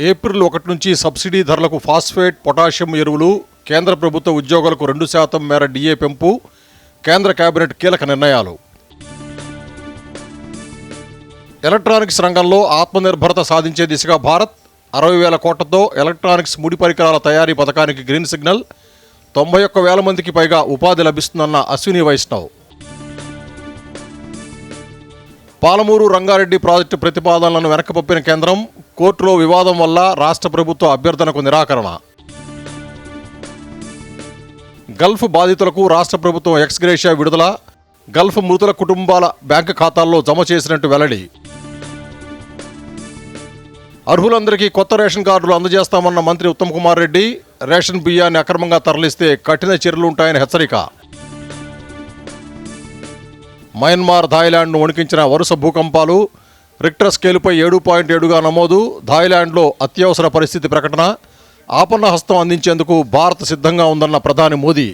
April 1 నుంచి subsidy ధరలకు phosphate, potassium ఎరువులు, కేంద్ర ప్రభుత్వ ఉద్యోగులకు 2% మేర డిఏ పెంపు, కేంద్ర కేబినెట్ కీలక నిర్ణయాలు. ఎలక్ట్రానిక్స్ రంగంలో ఆత్మనిర్భరత సాధించే దిశగా భారత్ 60,000 కోట్లతో ఎలక్ట్రానిక్స్ ముడి పరికరాల తయారీ పథకానికి గ్రీన్ సిగ్నల్. 91,000 మందికి పైగా ఉపాధి లభిస్తుందన్న అశ్విని వైష్ణవ్. పాలమూరు రంగారెడ్డి ప్రాజెక్టు ప్రతిపాదనలను వెనక్కిపప్పిన కేంద్రం. కోర్టులో వివాదం వల్ల రాష్ట్ర ప్రభుత్వ అభ్యర్థనకు నిరాకరణ. గల్ఫ్ బాధితులకు రాష్ట్ర ప్రభుత్వం ఎక్స్గ్రేషియా విడుదల. గల్ఫ్ మృతుల కుటుంబాల బ్యాంకు ఖాతాల్లో జమ చేసినట్టు వెల్లడి. అర్హులందరికీ కొత్త రేషన్ కార్డులు అందజేస్తామన్న మంత్రి ఉత్తమ్ కుమార్ రెడ్డి. రేషన్ బియ్యాన్ని అక్రమంగా తరలిస్తే కఠిన చర్యలు ఉంటాయని హెచ్చరిక. మయన్మార్, థాయిలాండ్ను వణికించిన వరుస భూకంపాలు. రిక్టర్ స్కేలుపై 7.7గా నమోదు. థాయిలాండ్లో అత్యవసర పరిస్థితి ప్రకటన. ఆపన్న హస్తం అందించేందుకు భారత్ సిద్ధంగా ఉందన్న ప్రధాని మోదీ.